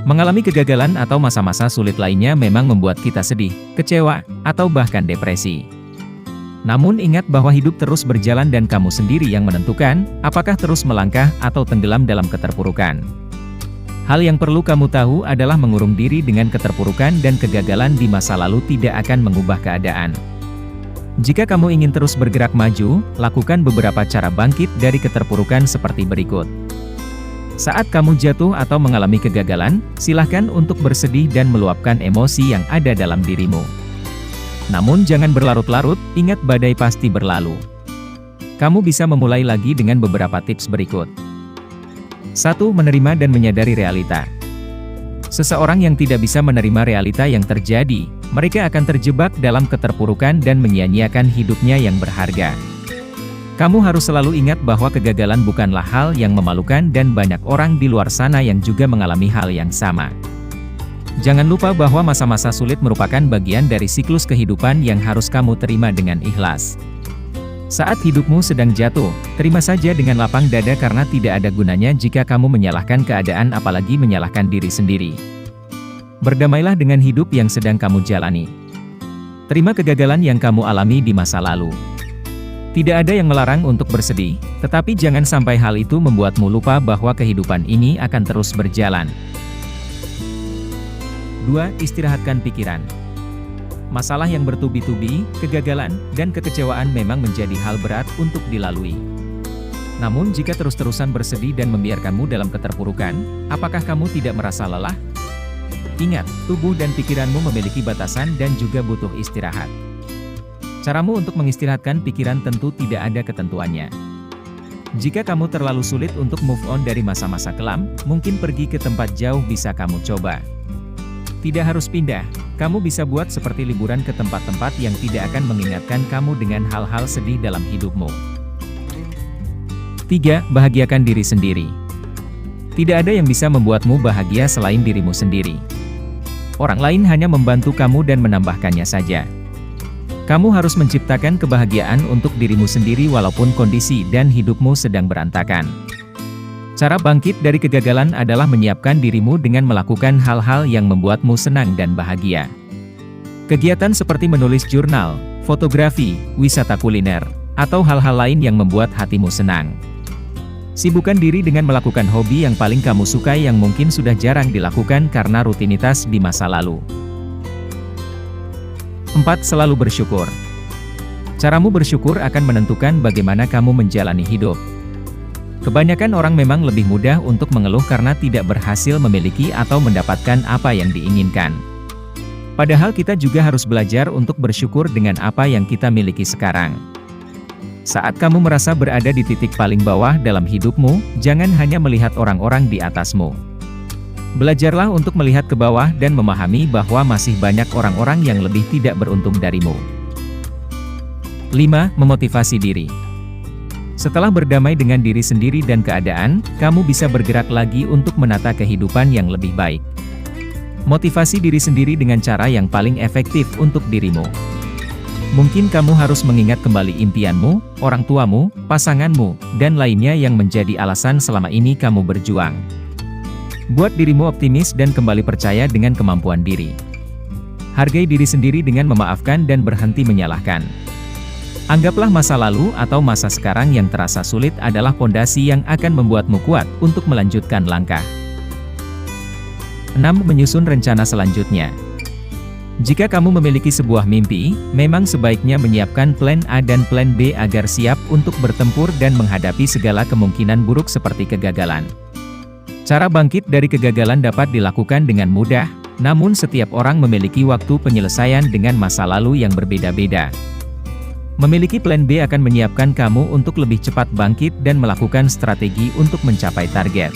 Mengalami kegagalan atau masa-masa sulit lainnya memang membuat kita sedih, kecewa, atau bahkan depresi. Namun ingat bahwa hidup terus berjalan dan kamu sendiri yang menentukan, apakah terus melangkah atau tenggelam dalam keterpurukan. Hal yang perlu kamu tahu adalah mengurung diri dengan keterpurukan dan kegagalan di masa lalu tidak akan mengubah keadaan. Jika kamu ingin terus bergerak maju, lakukan beberapa cara bangkit dari keterpurukan seperti berikut. Saat kamu jatuh atau mengalami kegagalan, silahkan untuk bersedih dan meluapkan emosi yang ada dalam dirimu. Namun jangan berlarut-larut, ingat badai pasti berlalu. Kamu bisa memulai lagi dengan beberapa tips berikut. 1. Menerima dan menyadari realita. Seseorang yang tidak bisa menerima realita yang terjadi, mereka akan terjebak dalam keterpurukan dan menyia-nyiakan hidupnya yang berharga. Kamu harus selalu ingat bahwa kegagalan bukanlah hal yang memalukan dan banyak orang di luar sana yang juga mengalami hal yang sama. Jangan lupa bahwa masa-masa sulit merupakan bagian dari siklus kehidupan yang harus kamu terima dengan ikhlas. Saat hidupmu sedang jatuh, terima saja dengan lapang dada karena tidak ada gunanya jika kamu menyalahkan keadaan apalagi menyalahkan diri sendiri. Berdamailah dengan hidup yang sedang kamu jalani. Terima kegagalan yang kamu alami di masa lalu. Tidak ada yang melarang untuk bersedih, tetapi jangan sampai hal itu membuatmu lupa bahwa kehidupan ini akan terus berjalan. 2. Istirahatkan pikiran. Masalah yang bertubi-tubi, kegagalan, dan kekecewaan memang menjadi hal berat untuk dilalui. Namun jika terus-terusan bersedih dan membiarkanmu dalam keterpurukan, apakah kamu tidak merasa lelah? Ingat, tubuh dan pikiranmu memiliki batasan dan juga butuh istirahat. Caramu untuk mengistirahatkan pikiran tentu tidak ada ketentuannya. Jika kamu terlalu sulit untuk move on dari masa-masa kelam, mungkin pergi ke tempat jauh bisa kamu coba. Tidak harus pindah, kamu bisa buat seperti liburan ke tempat-tempat yang tidak akan mengingatkan kamu dengan hal-hal sedih dalam hidupmu. 3. Bahagiakan diri sendiri. Tidak ada yang bisa membuatmu bahagia selain dirimu sendiri. Orang lain hanya membantu kamu dan menambahkannya saja. Kamu harus menciptakan kebahagiaan untuk dirimu sendiri walaupun kondisi dan hidupmu sedang berantakan. Cara bangkit dari kegagalan adalah menyiapkan dirimu dengan melakukan hal-hal yang membuatmu senang dan bahagia. Kegiatan seperti menulis jurnal, fotografi, wisata kuliner, atau hal-hal lain yang membuat hatimu senang. Sibukkan diri dengan melakukan hobi yang paling kamu sukai yang mungkin sudah jarang dilakukan karena rutinitas di masa lalu. 4. Selalu bersyukur. Caramu bersyukur akan menentukan bagaimana kamu menjalani hidup. Kebanyakan orang memang lebih mudah untuk mengeluh karena tidak berhasil memiliki atau mendapatkan apa yang diinginkan. Padahal kita juga harus belajar untuk bersyukur dengan apa yang kita miliki sekarang. Saat kamu merasa berada di titik paling bawah dalam hidupmu, jangan hanya melihat orang-orang di atasmu. Belajarlah untuk melihat ke bawah dan memahami bahwa masih banyak orang-orang yang lebih tidak beruntung darimu. 5. Memotivasi diri. Setelah berdamai dengan diri sendiri dan keadaan, kamu bisa bergerak lagi untuk menata kehidupan yang lebih baik. Motivasi diri sendiri dengan cara yang paling efektif untuk dirimu. Mungkin kamu harus mengingat kembali impianmu, orang tuamu, pasanganmu, dan lainnya yang menjadi alasan selama ini kamu berjuang. Buat dirimu optimis dan kembali percaya dengan kemampuan diri. Hargai diri sendiri dengan memaafkan dan berhenti menyalahkan. Anggaplah masa lalu atau masa sekarang yang terasa sulit adalah pondasi yang akan membuatmu kuat untuk melanjutkan langkah. 6. Menyusun rencana selanjutnya. Jika kamu memiliki sebuah mimpi, memang sebaiknya menyiapkan plan A dan plan B agar siap untuk bertempur dan menghadapi segala kemungkinan buruk seperti kegagalan. Cara bangkit dari kegagalan dapat dilakukan dengan mudah, namun setiap orang memiliki waktu penyelesaian dengan masa lalu yang berbeda-beda. Memiliki plan B akan menyiapkan kamu untuk lebih cepat bangkit dan melakukan strategi untuk mencapai target.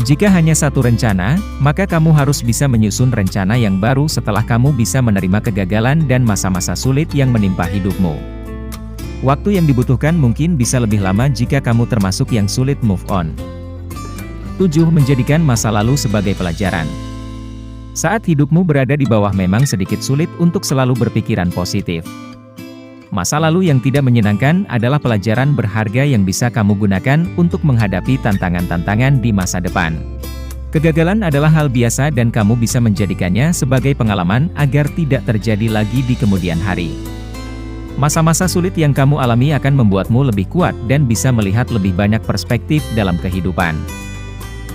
Jika hanya satu rencana, maka kamu harus bisa menyusun rencana yang baru setelah kamu bisa menerima kegagalan dan masa-masa sulit yang menimpa hidupmu. Waktu yang dibutuhkan mungkin bisa lebih lama jika kamu termasuk yang sulit move on. 7. Menjadikan masa lalu sebagai pelajaran. Saat hidupmu berada di bawah memang sedikit sulit untuk selalu berpikiran positif. Masa lalu yang tidak menyenangkan adalah pelajaran berharga yang bisa kamu gunakan untuk menghadapi tantangan-tantangan di masa depan. Kegagalan adalah hal biasa dan kamu bisa menjadikannya sebagai pengalaman agar tidak terjadi lagi di kemudian hari. Masa-masa sulit yang kamu alami akan membuatmu lebih kuat dan bisa melihat lebih banyak perspektif dalam kehidupan.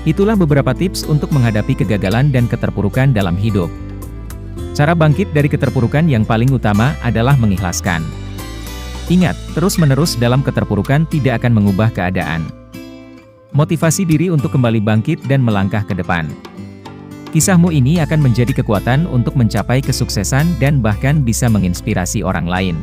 Itulah beberapa tips untuk menghadapi kegagalan dan keterpurukan dalam hidup. Cara bangkit dari keterpurukan yang paling utama adalah mengikhlaskan. Ingat, terus-menerus dalam keterpurukan tidak akan mengubah keadaan. Motivasi diri untuk kembali bangkit dan melangkah ke depan. Kisahmu ini akan menjadi kekuatan untuk mencapai kesuksesan dan bahkan bisa menginspirasi orang lain.